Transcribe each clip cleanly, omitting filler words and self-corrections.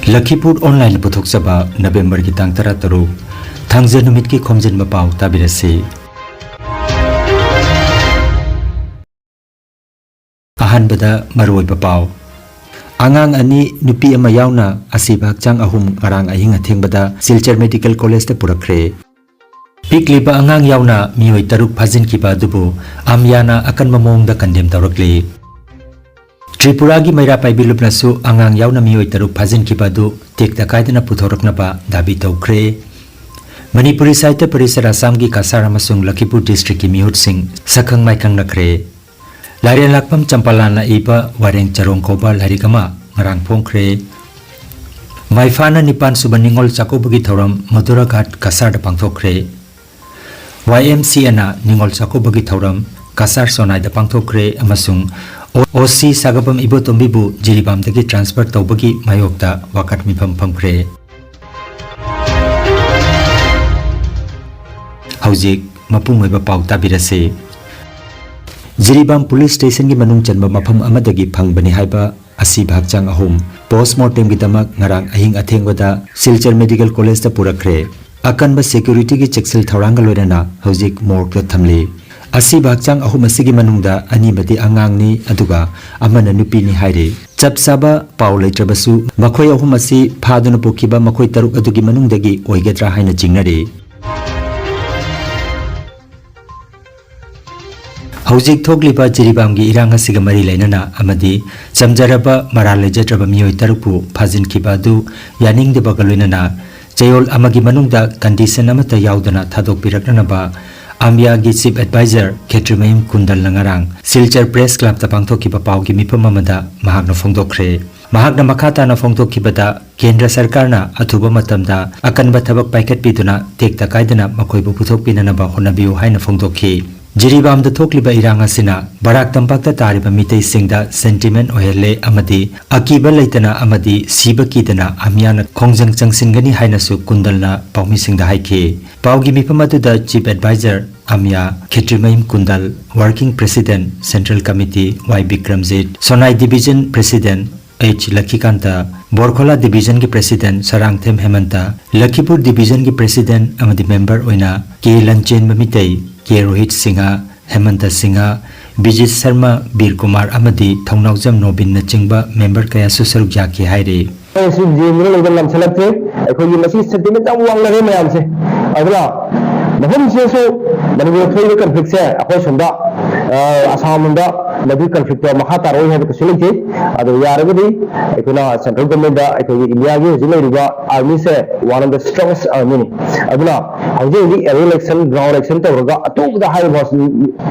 Lakhipuronline puthokchaba November ki tang 13 thangje numit ki Khomjinba Pao tabirasi. Ahanbada maroiba pao. Angang ani nupi ama yauna asibak chang ahum ngarang ahing athengbada Silchar Medical College te purakre. Pikliba angang yauna mioi taruk phajin kiba dubu amyana akan mamongda kandem tawrakli. Tripura gi maira paibilupnasu angang yauna mioi taruk phajin kiba du tekta kaidana puthoraknaba dabi tawkre. Manipuri saite parisara samgi kasar amasung Lakhipur district ki mihut sing sakhang maikang nakre. Larian lakpam champalana iba wareng charong koba larikama ngarang phongkre. Maifana nipan subaningol chakobagi thoram Madura Ghat kasar da pangthokre. YMCA na ningol chakobagi thoram kasar sonai da pangthokre amasung OC sagapam ibotombibu jiribam dagi transfer tawbagi mayokta wakat mifam phamkre. Haujik mapung oiba pau tabirase. Jiribam police station ki manung chanba mafam amadagi phangbani haiba asi bhakchang ahum postmortem gi damak ngarang ahing athengwada Silchar Medical College ta purakre. Akanba security ki cheksel thoranga loirana haujik morgue thamli. Asi bhakchang ahum asigi manungda ani badi angang ni aduga amana nupi ni haire. Chapsaba pau leitrabasu makhoi ahum asi phaduna pokhiba makhoi taruk adugi manungdagi oigedra haina jingnare. Haujik thokliba jiribam gi irang asiga mari lainana amadi chamjaraba maral lejatraba mioi tarupu phajin khibadu yaning de bagaloinana chayol amagi manungda condition amata yaudana thadok piraknaba amya gi chief advisor Khetrimaim Kundal langarang Silchar Press Club ta pangthokiba pau gi mipam amada mahakna phongdokre. Mahakna makhata na phongdokhibada Kendra Sarkarna athuba matamda akanba thabak paikat piduna tekta kaidana makoibu puthokpinanaba honabiu haina phongdokhi. Jiribam da thokliba iranga sina Barak Tampak ta tariba mitei singda sentiment ohele amadi akiba leitana amadi siba kidana amyana khongjang changsingani hainasu Kundalna paumi singda haike. Paugi mipamatu da chief advisor amya Khetrimaim Kundal, working president Central Committee Y Bikramjit, Sonai division president H Lakhikanta, Borkhola division ki president Sarangthem Hemanta, Lakhipur division ki president amadi member oina K Lanchen Mamitei, K Rohit Singha, Hemanta Singha, Bijit Sharma, Bir Kumar amadi Thongnaujam Nobin na chingba member kaya susaruk jaki haire. Su jimre legal lam chalakte ekhogi masi sentiment am wang lare mayam se agla mahum se so manipur thoi conflict se akhoi sunda asam da madu conflict makha taroi ha ko silike adu yaragadi ekuna central government da ekhogi india gi jilai riba army se one of the strongest army ni agla haji election ground election tawraga atok da high boss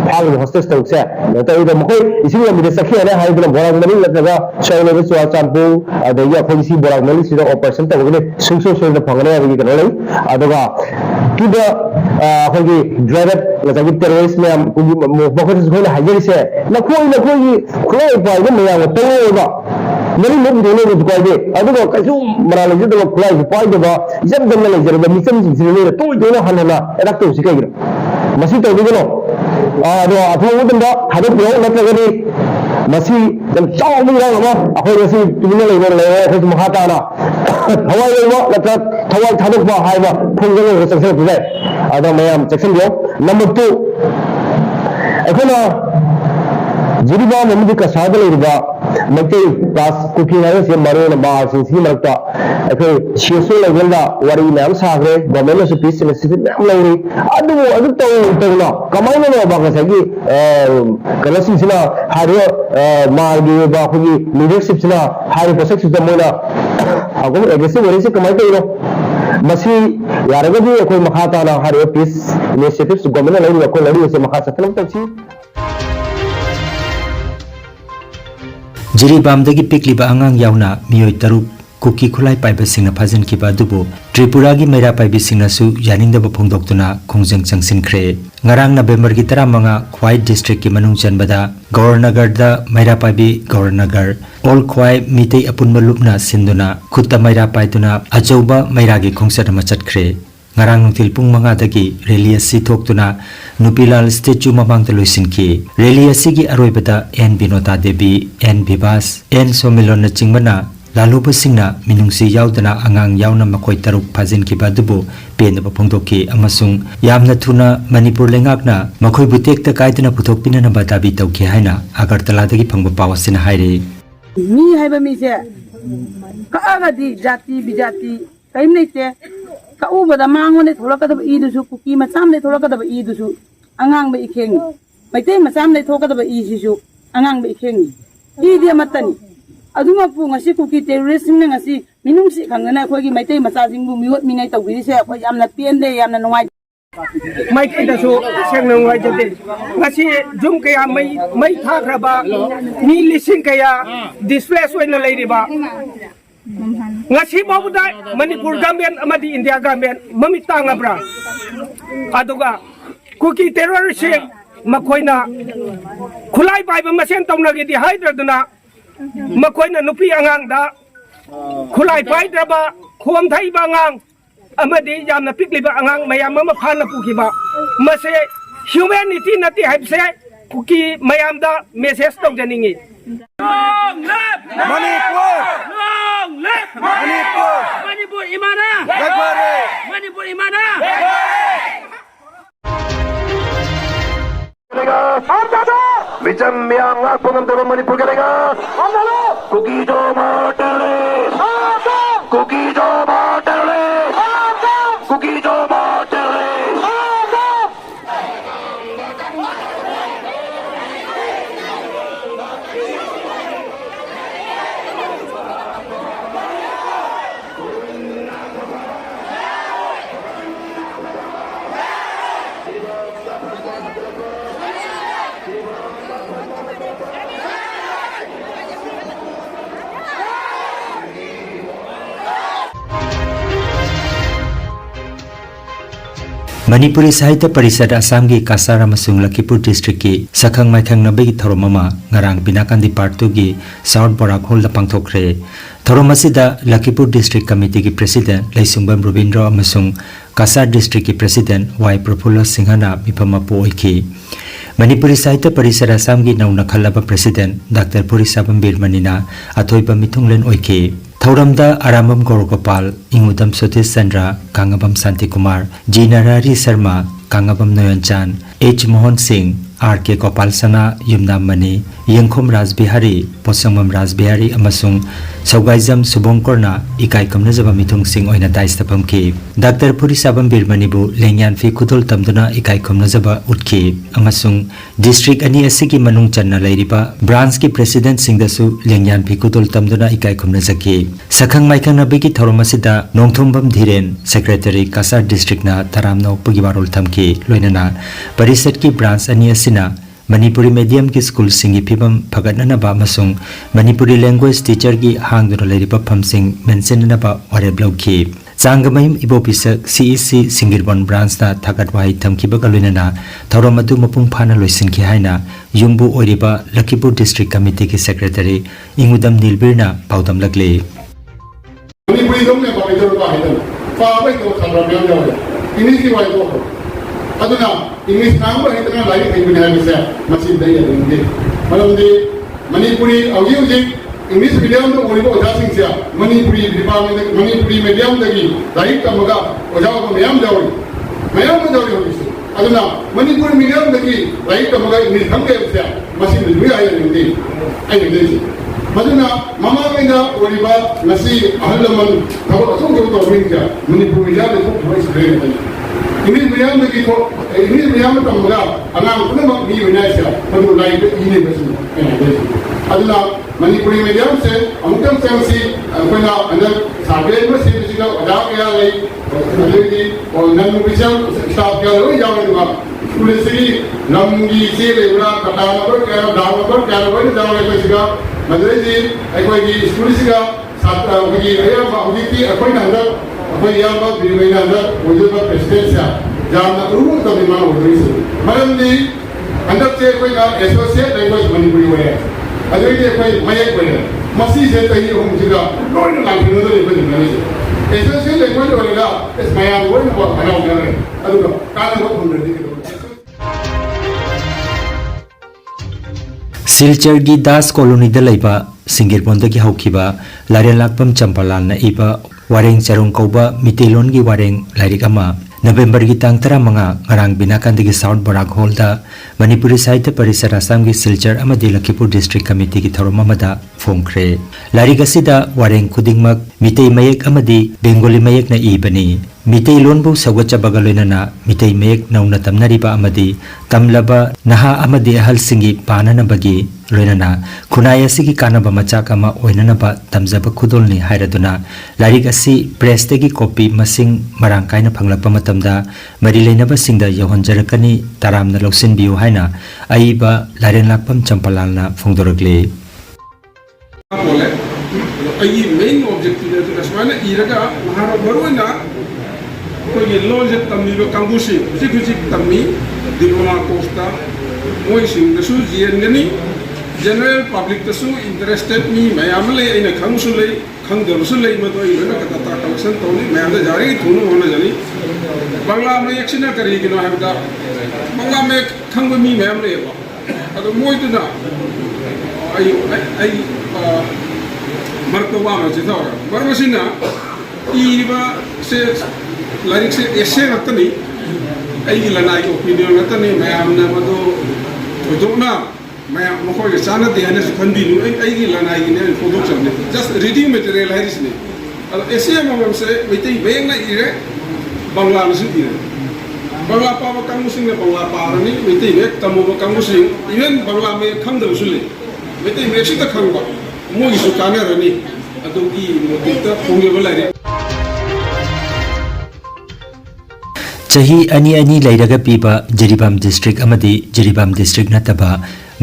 phal hostage tawk se tawi da mkhoi isi mi de sakhi ana high da bora mani lagaga shaile be chwa champu adu ya khoi si bora mani si operation tawgale sungso so da phangane agi kana lai aduga to the khoi driver lagi terrorist me mkhoi khoi hajeri se lakhoi khoi pai da me ya tawi ba mari lom de le ko de aduga kasu marala ji da khoi pai da ba jam dam le jara da misam ji le to de no hanala edak to si kai masi to de no ado athu da hadu yo na ka gani masi dam chaw mi ra ma akhoi masi tumina le le ko mahata na hawai le ma la ka thawai thaduk ba hai ba phungale ro sakse tu le ada mayam section yo number 2 ekona jiriba memdi ka sadale riba mate pas cooking hai se maro na ba si marta ekoi sheso level da wari nam sagre government su peace initiative nam lori adu to na kamai na ba ka sagi kalasin sina haro margi ba khogi leadership sina haro process da moina agum aggressive wari se kamai to masi yaragadi ekoi makhata na haro peace initiative su government lori ko lori se makha satlam ta chi Jiribam dagi pikliba angang yauna mioi taruk kuki khulai paiba singna phajin kiba dubu Tripura gi maira paibi singna su yaningda ba phongdoktuna khongjang changsinkre. Ngarang November gi 15 Khwai district ki manung chanbada Gaurnagar da maira paibi Gaurnagar All Khwai mitei apunba lupna sinduna khutta maira paiduna ajauba maira gi khongsat ma chatkre. Ngarang nungtil pung manga dagi rally asi thoktuna Nupilal statue mamang ta loisinki rally asi gi aroibada N Binota Devi N Bibas N Somilon na chingmana ꯂꯥꯂꯣꯕꯁꯤꯡꯅ ꯃꯤꯅꯨꯡꯁꯤ ꯌꯥꯎꯗꯅ ꯑꯉꯥꯡ ꯌꯥꯎꯅ ꯃꯈꯣꯏ ꯇꯔꯨꯛ ꯐꯥꯖꯤꯟꯈꯤꯕ ꯑꯗꯨꯕꯨ ꯄꯦꯟꯗꯕ ꯐꯣꯡꯗꯣꯛꯈꯤ ꯑꯃꯁꯨꯡ ꯌꯥꯝꯅ ꯊꯨꯅ ꯃꯅꯤꯄꯨꯔ ꯂꯩꯉꯥꯛꯅ ꯃꯈꯣꯏꯕꯨ ꯇꯦꯛꯇ ꯀꯥꯏꯗꯅ ꯄꯨꯊꯣꯛꯄꯤꯅꯅꯕ ꯗꯥꯕꯤ ꯇꯧꯈꯤ ꯍꯥꯏꯅ ꯑꯒꯔꯇꯂꯥꯗꯒꯤ ꯐꯪꯕ ꯄꯥꯎ ꯑꯁꯤꯅ ꯍꯥꯏꯔꯤ मी है मी से कआगदी जाति बिजाति कहीं नहीं थे कऊ बदा मांगो ने थोड़ा कदब ई दुसु कुकी मचाम ने थोड़ा कदब ई दुसु अंगांग बे इखेंग मैते मचाम ने थोड़ा कदब ई सिसु अंगांग बे इखेंग ई दे मतनी अदुमा पु ngasi कुकी टेररिस्ट ने ngasi मिनुंगसी खंगना खोगी मैते मचा सिंगबु मिवत मिनै तौबिरि से अखो यामना पेन दे यामना नोंगाइ माइकई दसु सेंगनो वाइजते ngasi जुम कया मई थाखरबा नि लिसिंग कया डिस्प्लेस ओइना लेरिबा ngasi बाबुदा मणिपुर गवर्नमेंट अमदी इंडिया गवर्नमेंट ममि तांगब्रा अदुगा कुकी टेररिस्ट मखोइना खुलाई पाइबा मसेन तौनगेदि हाइद्रदुना मखोइना नुपी अंगांगदा खुलाई पाइद्रबा खोम थाइबा अंगांग अमदी यामना पिकलिबा अंगांग मयाम अमा फाना पुखिबा मसे ह्यूमैनिटी नति हाइबसे कुकी मयामदा मेसेज तौजनिंगी Manipur! Manipur! Manipur imana Manipur imana Vicam yang pengen turun Manipur kira Kuki Joma terus Kuki Joma terus Kuki Joma terus Manipuri Sahitya Parisad Assam gi Kasar amasung Lakhipur district ki sakhang maikhang nabegi thorom ama ngarang binakandi part 2 gi South Barak hol da pangthokre thorom asida Lakhipur district committee ki president Leisungbam Robindra amasung Kasar district ki president Y Prafulla Singhana mipamapu oiki Manipuri Sahitya Parisad Assam gi nauna khalaba president Dr. Purisabam Birmanina athoiba mithunglen oiki Thauramda Arambam Gorgopal, Ingudam Sotis Sandra, Kangabam Santi Kumar, G. Narari Sharma, Kangabam Noyanchan, H. Mohan Singh, R.K. Gopal Sana, Yumnam Mani, Yangkhom Rajbihari, Posangmam Rajbihari, Amasung, Saugaizam Subongkorna, Ikai Kamnazaba Mithung Singh Oina Daistapam Ki, Dr. Purisabam Birmanibu, Lengyan Fi Kudol Tamduna, Ikai Kamnazaba Utki, Amasung, District Ani Asiki Manung Channa Lairiba, Branch Ki President Singdasu, Lengyan Fi Kudol Tamduna, Ikai Kamnazaki, Sakhang Maikang Nabiki Thoramasida, Nongthumbam Dhiren, Secretary Kasar District Na, Taramno Pugibarol Thamki, Loinana, Parisat Ki Branch Ani Asina, Manipuri medium ki school singi pibam phagatna ba masung Manipuri language teacher ki hangdura leriba phamsing mention na ba ware blokhi changamayim ibopisa CEC Singirbon branch na thagatwai thamki ba galunana thoramadu mapung phana loisin ki haina yumbu oriba Lakhipur district committee ki secretary Ingudam Nilbirna paudam lagle Manipuri dom ne ba idor ba hidan fa ba ko khamra mya jaw ini si wai ko aduna English number hitna lai thai ne bisa masih dai adunde malamde Manipuri augi English medium to ori ko oja sing sia Manipuri department Manipuri medium dagi lai kamaga oja ko mayam jawi hobi aduna Manipuri medium dagi lai kamaga English hamge sia masih dui ai adunde ai ne maduna mama mena oriba nasi ahlaman thabo asong ko to ringa Manipuri ya le ko voice brand English medium dagi ko English medium to kamaga anang kuna ma mi wina sia madu lai be ini besu aduna Manipuri medium se amukam sensi koina andar sabe ma se bisiga ada kya lai already or nan bisam staff kya lai jaw lai पुलिसरी लंगी से लेबरा कटाना पर क्या दावा पर क्या लोग ने जाने को सिगा मदरे जी कोई की पुलिसगा साथ कोई आया बाउदी की कोई नंदर कोई या बात बिरवे नंदर मुझे पर प्रेसिडेंट सा जाना रूम तो बीमार हो रही है मरम दी अंदर से कोई का एसोसिएट लैंग्वेज मणिपुरी हुए अदरे जी कोई मये कोई मसी से तही हम सिगा कोई ना लाइन नंदर ये बनी नहीं एसोसिएट लैंग्वेज वाला इस माया वो ना बनाओ कर रहे अदुगा कान को फोन कर दी Silchar gi Das colony da laiba Singirpondagi haukiba Laren Lakpam Champalalna iba wareng charung kauba mitelongi wareng lairik ama November gi tang tara manga ngarang binakandagi South Barak Hall da Manipuri Sahitya Parisar Assam gi Silchar amadi Lakhipur District Committee gi thorom amada phongkhre lairik asida wareng khudingmak mitei mayek amadi Bengali mayek na ibani mitei lonbu sawgacha bagaloinana mitei mayek nauna tamnariba amadi tamlaba naha amadi ahal singi panana bagi loinana khunai asigi kanaba machak ama oinanaba tamjaba khudolni hairaduna lairik asi press tegi copy masing marang kaina phanglakpa matamda mari leinaba singda yahonjarakani taramna lausin biu haina aiba Laren Lakpam Champalalna phongdorakle बोले तो ये main objective है तो रसमाने इरगा महारा बरोना तो ये laws तमी रो कंगुसी कुछ तमी डिप्लोमा कोस्टा मोई सिंग दसु जीएनगनी जनरल पब्लिक दसु इंटरेस्टेड मी मयामले इन खंगसुले खंगदरसुले मतो इरना कता कलेक्शन तोनी मयाम जारी थुनु होना जानी बांग्ला में एक्शन करी किनो हैबदा बांग्ला में खंग मी मयामले बा अदो मोई तुना आई मरतबा में जिता होगा बरमसिना इबा से लाइक से ऐसे रतनी आई लनाई ओपिनियन रतनी मैं हमने मतो जोना मैं मको ये चाना दियाने से खंडी नु आई लनाई ने प्रोडक्शन ने जस्ट रीडिंग मटेरियल है इसने अब ऐसे हम से मिते बेंग ना इरे बांग्ला में से इरे बांग्ला पावा कांगुसिंग ने बांग्ला पारनी मिते बेक तमो कांगुसिंग इवन बांग्ला में खंगदो सुले मिते मेसी तक खंगबा मोगी सुकाने runny अदुगी मोटिता फोंगे बलारे Chahi ani lairaga piba Jiribam district amadi Jiribam district nataba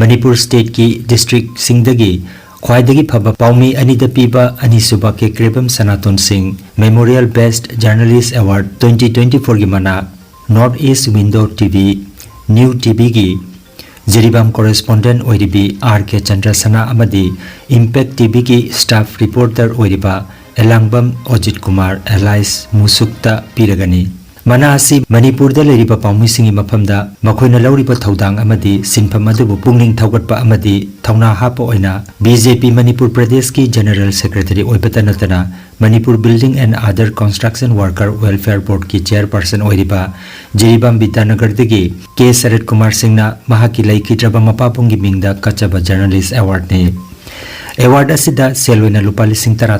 Manipur state ki district singdagi khwaidagi phaba paumi ani da piba ani suba ke Krebam Sanaton Singh Memorial Best Journalist Award 2024 gi mana North East Window TV New TV gi Jiribam correspondent oiribi R.K. Chandrasana amadi Impact TV ki staff reporter oiriba Elangbam Ojit Kumar Elias Musukta piragani Mana asi Manipur da leriba paumi singi maphamda makhoina lauriba thodang amadi sinpham adubu pungning thaugatpa amadi thauna hapa oina BJP Manipur Pradesh ki General Secretary oibata natana Manipur Building and Other Construction Worker Welfare Board ki chairperson oiriba Jiribam Bitanagar dagi K. Sarat Kumar Singh na mahaki laikidraba mapapungi mingda kachaba Journalist Award ne Award asida selwena lupa lising tara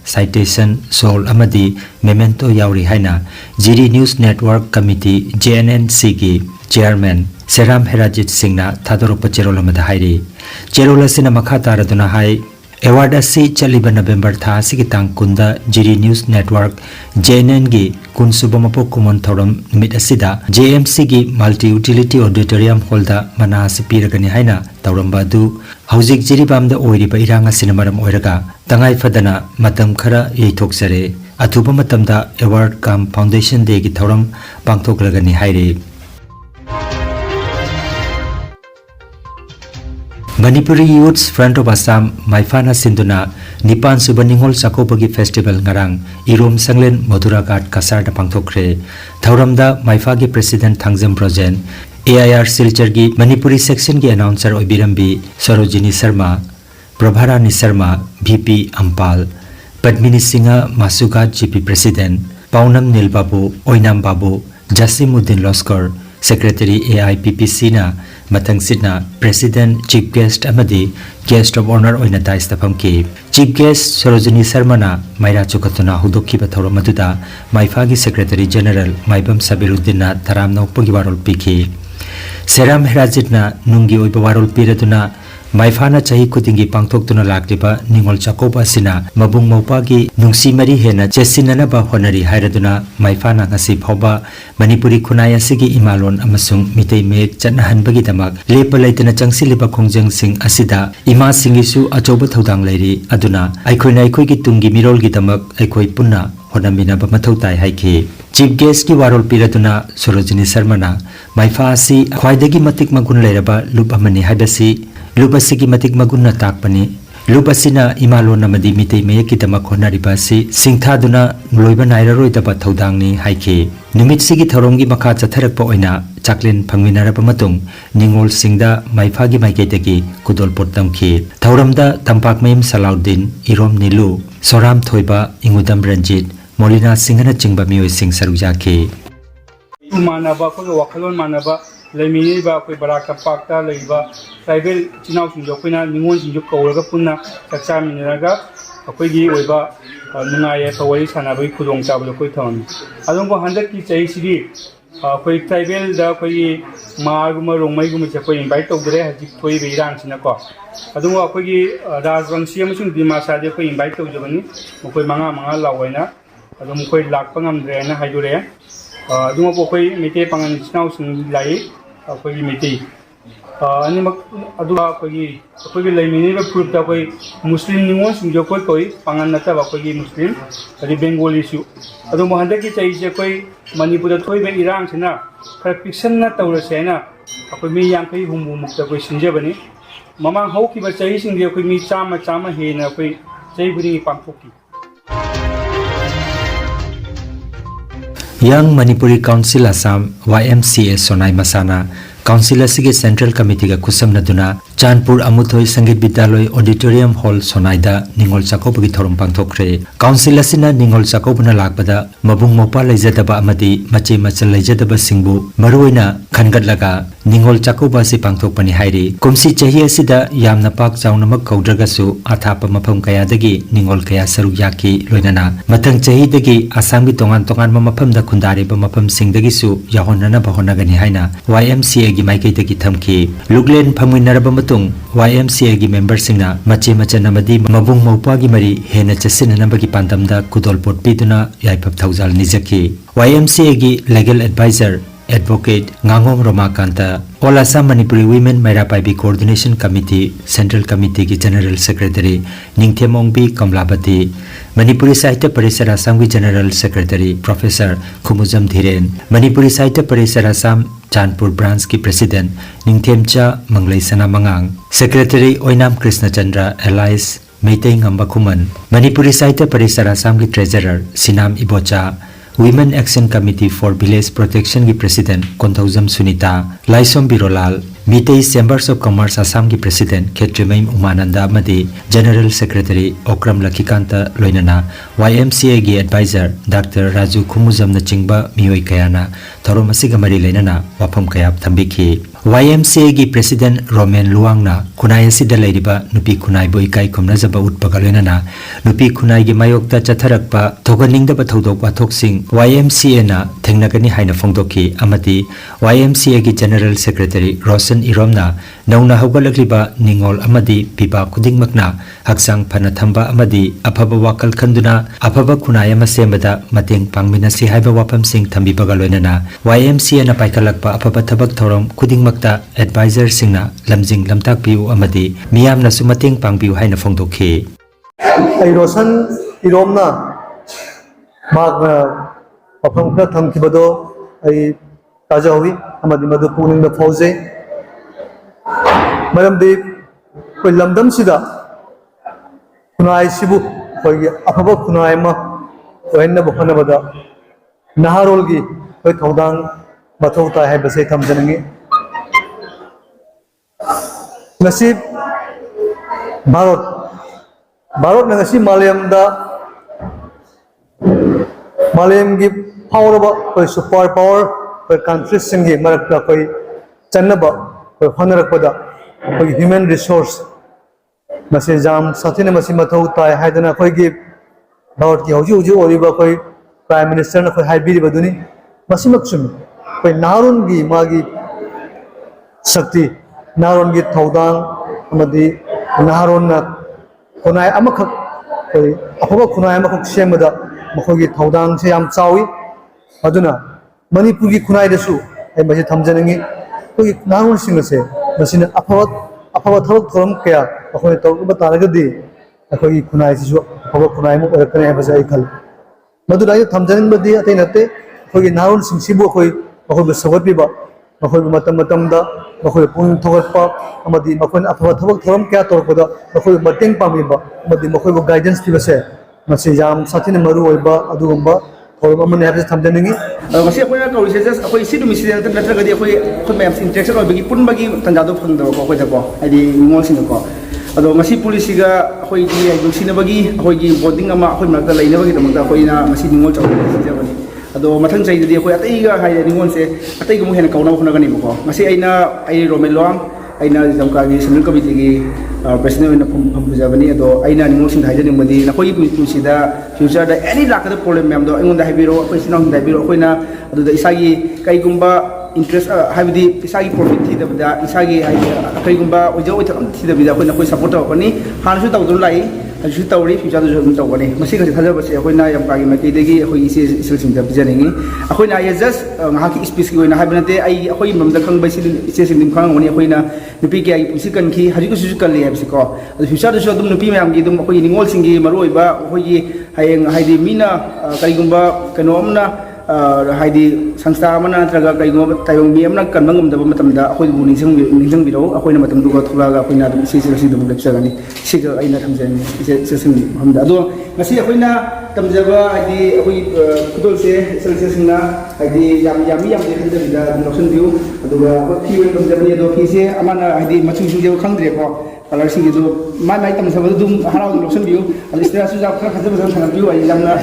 citation sol amadi memento yauri haina Jiri News Network Committee JNNC ki chairman Seram Herajit Singh na thadorokpa cherola mada hairi cherola sina makha taraduna hai Award asi chaliba November tha sigi tang kunda Jiri News Network JNN gi kunsuba mapok kumon thoram mit asida JMC gi Multi Utility Auditorium Hall da mana asipiragani haina tawramba du Hauzik Jiribam da oiriba iranga sinamaram oiraga tangai fadana matam khara yeithokjare athuba matamda Award Kam Foundation Day gi thoram pangthoklagani haire Manipuri Youths Front of Assam Maifana Sinduna Nipan Subaningol Sakopagi Festival Ngarang Irum Sanglen Modhuragat Kasar da pangthokre Thauramda Maifagi President Thangjam Projen AIR Silchar gi Manipuri section gi announcer Obirambi Sarojini Sharma Prabharani Sharma VP Ampal Padmini Singha Masugat GP President Paunam Nilbabu Oinam Babu Jasimuddin Loskar Secretary AIPPC na Matang Sidna President Chief Guest amadi Guest of Honor oina dais tapamki Chief Guest Sarojini Sharma na Maira Chukatuna hudokhiba thoram aduda Maifagi Secretary General Maibam Sabiruddin na taram nokpagi warol piki Seram Herajit na nungi oiba warol piraduna Maifana chahi kudingi pangthoktuna lakliba ningol chakoba sina mabung maupagi nungsi mari hena chesinana ba honari hairaduna Maifana ngasi phauba Manipuri khunai asigi imalon amasung mitei mek chanhanbagi damak lepa laitana changsiliba khongjang sing asida ima singisu achoba thodang lairi aduna aikhoina aikhoigi tungi mirol gi damak aikhoi punna honamina ba mathau tai haiki Chief Guest ki warol piraduna Sarojini Sharma na Maifa asi khwaidagi matik magun lairaba lup amani haibasi Lubasigi matik magunna takpani loop असिना इमालोन अमदी मितै मयकिदमक होनरिबा असि सिंथादुना लोइबा नाइररोइदबा थौदांगनि हाइखे नुमित सिगी थौरंगी मखा चथरकपा ओइना चाकलेन फंगमिनारबा मतुंग निंगोल सिंगदा माइफागी माइकेतगी कुदोलपोट तमखि थौरमदा तंपाक मयम सलाउद्दीन इरोम निलु सोराम थोइबा इंगुदम रंजीत मोलिना सिंगना चिंगबा मियोय सिंग सरुजाखे मानबा को वखलोन मानबा लेमिबा कोई बराक तंपाकता लेबा ट्राइबल चिनाव सिंजो कोइना निंगोन सिंजो कौरगा पुन्ना चचा मिनरगा अखोइगी ओइबा नुंगाये थवई सानाबई खुदोंग चाबलो कोइ थवन अदोंबो हंदक की चैसिगी कोई ट्राइबल दा कोई मागुम रोंगमैगुम से कोई इनवाइट तौदरे हजि कोई बेरांग सिनको अदोंबो अखोइगी राजवंशी अमसुंग दिमासादे कोई इनवाइट तौजबनी कोई मंगा मंगा लावैना अदोम कोई लाखपा ngamdrena हाइदुरे अदोंबो कोई मिते पंगन चिनाव सिंग लाई अखोइगी मिते अनिमक अदुआ कोई लेमिनीबा ग्रुप कोई मुस्लिम निंगोन सिंजो कोई पंगन नतबा कोई मुस्लिम अदि बेंगोली सु अदु महंदक की चाहिए कोई मणिपुर थोइबे इरांग सिना खर पिक्सन न तौरसेना अकोई मी यांखै हुमु मुक्त कोई सिंजेबनी ममांग हौकिबा चाहिए सिंगे कोई मी चामा हेना कोई चाहिए बुनी पांथोकी Young Manipuri Council Assam YMCA Sonai Masana Council asige Central Committee ga kusamnaduna Chanpur Amuthoi Sangit Bidyaloy Auditorium Hall Sonaida Ningol Chakopagi thorum pangthokre Council asina Ningol Chakopna lakbada mabung mopa leijadaba amadi mache machal leijadaba singbu maruina khangatlaga Ningol Chakoba si pangthokpani hairi kumsi chahi asida yamna pak chaunamak kaudragasu athapa mafam kayadagi Ningol kaya saru yaki loinana mathang chahi dagi Assam gi tongan mafamda khundariba mafam singdagi su yahonana bahonagani haina YMCA gi maikaitagi thamki luglen phangminaraba matung YMCA gi member singna mache machan amadi mabung maupa gi mari hena chasinanabagi pandamda kudolpot piduna yaipap thaujal nijaki YMCA gi legal advisor Advocate Ngangom Romakanta All Assam Manipuri Women Mairapaibi Coordination Committee Central Committee ki General Secretary Ningthemongbi Kamlabati Manipuri Sahitya Parishad Assam ki General Secretary Professor Khumujam Dhiren Manipuri Sahitya Parishad Assam Chanpur Branch ki President Ningthemcha Manglaisana Mangang Secretary Oinam Krishna Chandra Elias Meitei Ngamba Khuman Manipuri Sahitya Parishad Assam ki Treasurer Sinam Ibocha Women Action Committee for Village Protection ki President Konthaujam Sunita Laisom Birolal Mitei Chambers of Commerce Assam ki President Khetrimaim Umananda Amadi General Secretary Okram Lakhikanta Loinana YMCA gi Advisor Dr. Raju Khumujam na chingba miyoi kayana thorom asiga mari leinana wafam kayap thambiki YMCA gi President Roman Luangna khunai asida leiriba nupi khunai boi kai khomna jaba utpaga loinana nupi khunai gi mayokta chatharakpa thoganingda ba thodok wathoksing YMCA na thengnagani haina phongdoki amati YMCA gi General Secretary Rosan Iromna nauna haugalakliba ningol amadi pipa khudingmakna haksang phana thamba amadi aphaba wakal khanduna aphaba khunai ama sembada mateng pangminasi haiba wapam sing thambibaga loinana YMCA na paikalakpa aphaba thabak thorom khudingmakta advisor singna lamjing lamtak piu amadi miyamna su mateng pangbiu haina phongdokhi ai Rosan Iromna magna wapam kha thamkibado ai tajawi amadi madu puningda fauze maramdi koi lamdam sida kunai sibu koi afaba kunai ma oenna bohana bada naharol gi koi thodang mathau ta hai basai tham janangi nasib Bharat na ngasi Malayam gi power ba koi super power koi countries singi marakta koi channaba koi honarakpada koi human resource masi jam sathine masi mathau tai haidana koi gi Bharat ki hoji oriba koi prime minister na koi haibiri baduni masi maksum koi narun gi magi sakti narun gi thodang amadi narun na kunai amakhak koi afaba kunai amakhak semada makhoi thodang se yam chawi aduna Manipur ki kunai desu ai masi thamjanangi koi narun sing se masina afaba thabak thoram kaya akhoi tawba taragadi akhoi kunai sisu afaba kunai mo orakane ba sai khal madu dai thamjaning badi atai nate akhoi narun sing sibu akhoi sagot bi ba मखोई मतम मतम दा मखोई पुन थोगटपा अमदी मखोई अफवा थबक थरम क्या तोरपदा मखोई मतेंग पामिबा अमदी मखोई को guidance पिबसे मसे याम साथिन मरु ओइबा अदुगुम्बा theorem अमने हाबसे थमदनिंगी मसी अखोइना कौरिसे just अखोई सिदु मिसिदेन नत्रगदि अखोई अखोई मैम इंटरेक्शन ओइबगी पुनबगी तंजादो फंगदो को अखोइ दको आदि निमोल सिनको अदो मसी पुलिसिगा अखोइगी आइदुसिनबगी अखोइगी बोर्डिंग अमा अखोइ मरदा लैनबगी दमदा अखोइना मसी निमोल चौबनी अदो मथंग चाहिए अखोइ अतैगा हाय निमोल से अतैगमु हेन कौना होनगनी बको मसी आइना आई रोमेलोंग आइना जमकागी सेंट्रल कमिटी की प्रेसिडेंट ओइना फंबुजाबनी अदो आइना निमोल सिंग हाइजनिंगमदी नखोइ पुलिसिदा फ्यूचर दा एनी लाकद प्रॉब्लम मैम दो अइंदा हाइबिरो अखोइ सिनांग दाइबिरो अखोइना अदो इसागी कईगुम्बा इंटरेस्ट हाइबदी इसागी प्रॉफिट थीदबदा इसागी कईगुम्बा ओइजो ओइथम थीदबदा अखोइना कोइ सपोर्ट तौकनी हानसु तौदुन लाई हजु तौरी फ्यूचर दु तौकनी मसी गसे थाजबसे अखोइना यमकागी मैकेदगी अखोइ इसे इसेसिंग दा बिजनिंगी अखोइना ये just ngahaki speech ki oina haibnate ai akhoi mamda khangbai si ise sing khangoni akhoi na nupi ki ai pusi kan ki haji ko su kan le habsi ko adu future da so dum nupi mayam gi dum akhoi ningol singi maroi ba akhoi gi hayeng haidi mina kaigumba kanomna haidi sangsta amana traga kaigumba tayong mi amna kan bangum da matamda akhoi bu ningsang biro akhoi na matam du ko thulaga akhoi na dum ise ise dum lepsa gani siga aina thamjani ise sing hamda ado ngasi akhoi na tamjaba haidi akhoi kudol se ise singna haidi yam de khanda da notion view aduga fi wen tamjaba ni do fi se amana haidi machu su je khangdre ko color sing do mai tamjaba dum harau notion view al istra su ja khanda ba thang view ai lamna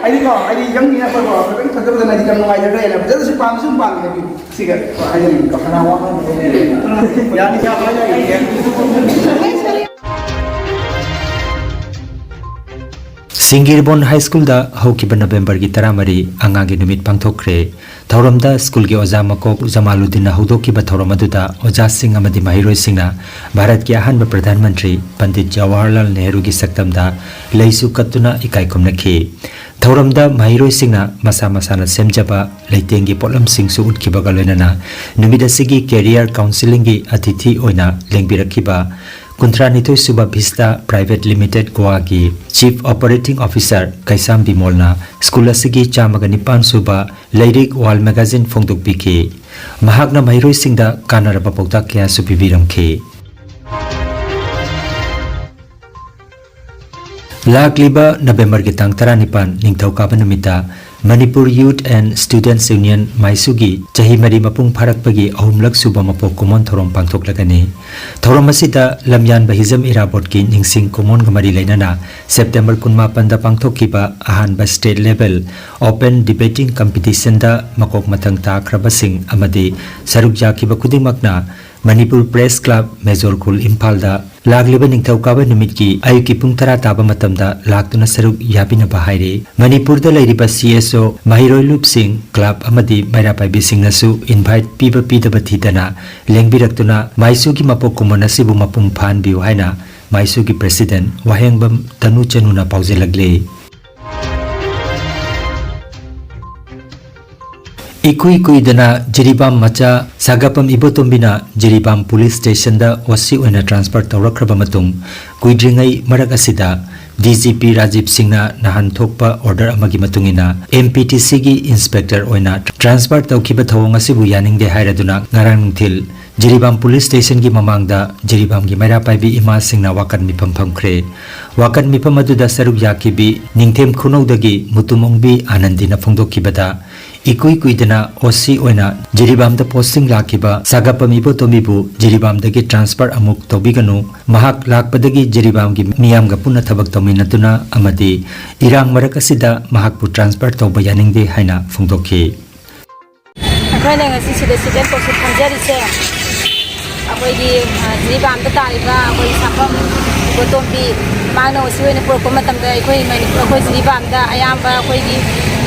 ai ko ai yang ni apa ko khanda ba na di kan ngai re la da su pam sum pam ni siga ai ni ko hana wa ya ni ja ba ja Singirbon High School da hokiba November gi taramari angangi numit pangthokre thauramda school gi oja makok Jamaluddin na hodokiba thauram aduda oja sing amadi mahiroi singna Bharat ki ahanba Pradhan Mantri Pandit Jawaharlal Nehru gi saktamda leisu katuna ikai komnakhi thauramda mahiroi singna masa masana semjaba leitengi potlam singsu utkiba galoinana numidasigi career counseling gi atithi oina lengbirakhiba Kuntranitu Suba Vista Private Limited Goa ki Chief Operating Officer Kaisam Bimolna School asigi chamagani suba Leirik Wall Magazine Fongduk Biki Mahakna Mahiroi Singda Kanaraba Pokta Kya Supibiram Ki Lakliba November ki tang taranipan Ningthau Kaba Numita Manipur Youth and Students Union Maisugi Chahi Mari Mapung Pharakpagi ahumlak suba mapok common thorom pangthoklagani thorom asida lamyan bahizam irabot ki ningsing common gamari lainana September 18 da pangthokkiba ahanba state level open debating competition da makok mathang takhrabasing amadi saruk yakiba khudingmakna Manipur Press Club Major Khul Imphal da lagliba ningthau kaba numit ki ayuki pung tara taba matamda laktuna saruk yabina bahaire Manipur da lairiba CSO Mahiroi Lup Singh Club amadi Maira Paibi Singh nasu invite piba pidaba thidana lengbiraktuna Maisu ki mapok kumona sibu mapung phan biu haina Maisu ki President Wahengbam Tanu Chanuna paujelagle Ikui dana Jiribam Macha Sagapam Ibotombina Jiribam Police Station da wasi oina transfer tawrakraba matung kuidringai marak asida DGP Rajiv Singh na nahan thokpa order amagi matungina MPTC gi inspector oina transfer tawkiba thawong asibu yaningde hairaduna ngarang thil Jiribam Police Station gi mamangda Jiribam gi Maira Paibi Ima Singh na wakan mipam phamkhre wakan mipam aduda saruk yakibi ningthem khunodagi mutumongbi Anandina phongdokibada Ikui dana OC oina Jiribam da posting lakiba Sagapam Ibotomibu Jiribam dagi transfer amuk tobiganu mahak lakpadagi Jiribam gi miyam ga punna thabak tominatuna amadi irang marakasida mahakpu transfer toba yaningde haina phongdokhi akhoi ngasi sida sida ko su thamjarise akhoi gi Jiribam da tariba akhoi sapam Ibotombi mano si oina pro matamda akhoi mani akhoi Jiribam da ayamba akhoi gi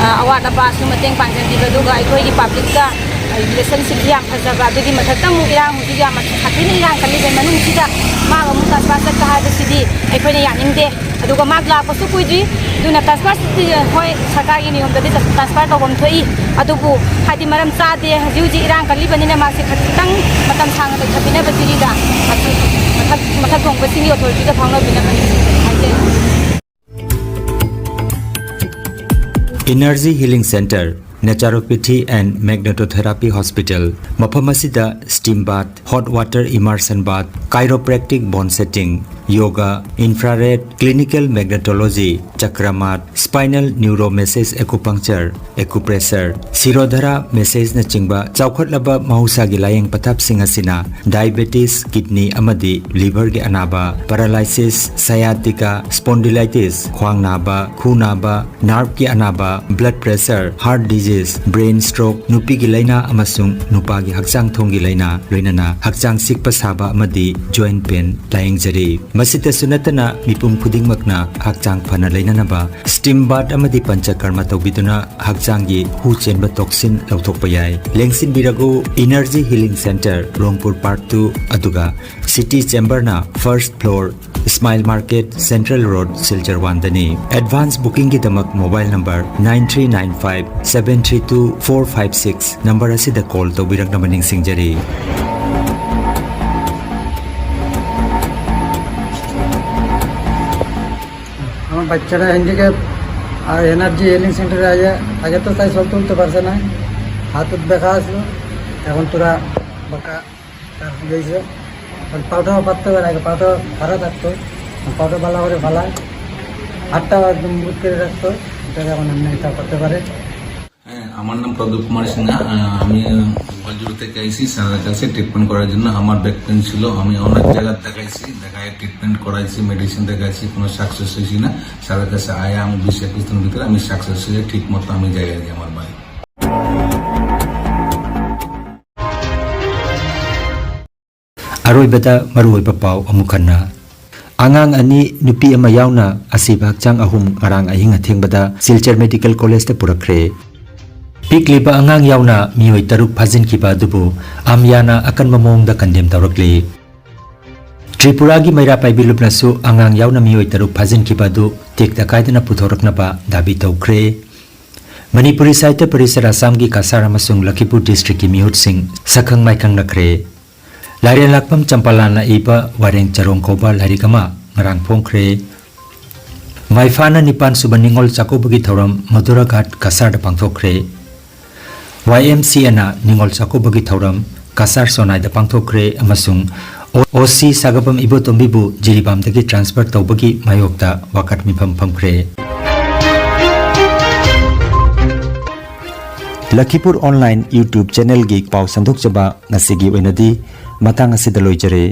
awat apa su mateng pangjan di baduga akhoi gi public da relationship yam phajaba adigi mathatang irang hu ya mat khatin irang kali be manung sida ma ga muta spasa ka ha sidi akhoi ne yaningde aduga magla pasu kuidri duna transfer hoi sarkar gi niyom da transfer to bom thoi adubu hadi maram cha de hajuji irang kali bani na ma se khatang matam sang da khabina bajiri da mathak thong ba sini authority da phangna bina Energy Healing Center Naturopathy and Magnetotherapy Hospital. Mafam asida steam bath, hot water immersion bath, chiropractic bone setting, yoga, infrared, clinical magnetology, chakramat, spinal neuromassage acupuncture, acupressure, sirodhara massage na chingba chawkhatlaba mahusagi layeng pathap sing asina diabetes, kidney amadi liver ge anaba, paralysis, sciatica, spondylitis, khwang naba, khu naba, nerve ki anaba, blood pressure, heart disease, brain stroke, nupi gi laina amasung nupa gi hakchang thong gi laina loinana hakchang sikpa saba amadi joint pain layeng jari. Masita sunatana mipum khudingmakna hakchang phana lainanaba steam bath amadi panchakarma tawbiduna hakchang gi hu chenba toxin lauthokpa yai. Lengsin biragu Energy Healing Center Rongpur Park 2 aduga City Chamber na first floor Smile Market Central Road Silchar Wandani. Advance booking ki damak mobile number 9395732456 number asida call tawbirak namaning singjari. আমার বাচ্চারা handicap আর energy healing সেন্টারে আগে তো তাই সব তুলতে পারছে না, হাতত ব্যথা আসলো, এখন তোরা বাঁকা গেছে, পাউটাও পারতে পারে, আগে পাউটা খারাপ থাকতো, পাউটা ভালো করে ফালায়, হাতটাও একদম বুট করে রাখতো, এটাকে এখন এমনি এটা করতে পারে। হ্যাঁ, আমার নাম প্রদীপ কুমার সিনহা, আমি গোয়ালজোড় থেকে আইসি স্যারের কাছে ট্রিটমেন্ট করার জন্য। আমার ব্যাক পেন ছিল, আমি অনেক জায়গায় দেখাইছি, দেখায় ট্রিটমেন্ট করাইছি, মেডিসিন দেখাইছি, কোনো সাকসেস হয়েছি না। স্যারের কাছে আয়া আমি 20-21 দিনের ভিতরে আমি সাকসেস হয়ে ঠিক মতো আমি জায়গায় দিই আমার বাড়ি। Aroibada maruoiba pau amukhanna angang ani nupi ama yauna asiba hakchang ahum arang ahinga thengbada Silchar Medical College ta purakre. Pikliba angang yauna mioi taruk phajin kiba dubu amyana akan mamong da kandem tawrakli. Tripura gi maira paibilupna su angang yauna mioi taruk phajin kiba du tekta kaidana puthorakna ba dabi tawkre. Manipuri Saita Parisar Assam gi Kasar amasung Lakhipur district ki mihut sing sakhang maikang nakre. Larian lakpam champalan na iba wareng charong koba larikama ngarang phongkre. Maifana nipan subaningol chakobagi thoram Madura Ghat Kasar da pangthokre. YMCA na ningol chakobagi thoram Kasar Sonai da pangthokre amasung OC sagabam ibo tombibu jiribam dagi transfer tawbagi mayokta wakat mifam phamkre. Lakhipuronline YouTube channel gi pau sandok chaba ngasigi oinadi matang asida loijare.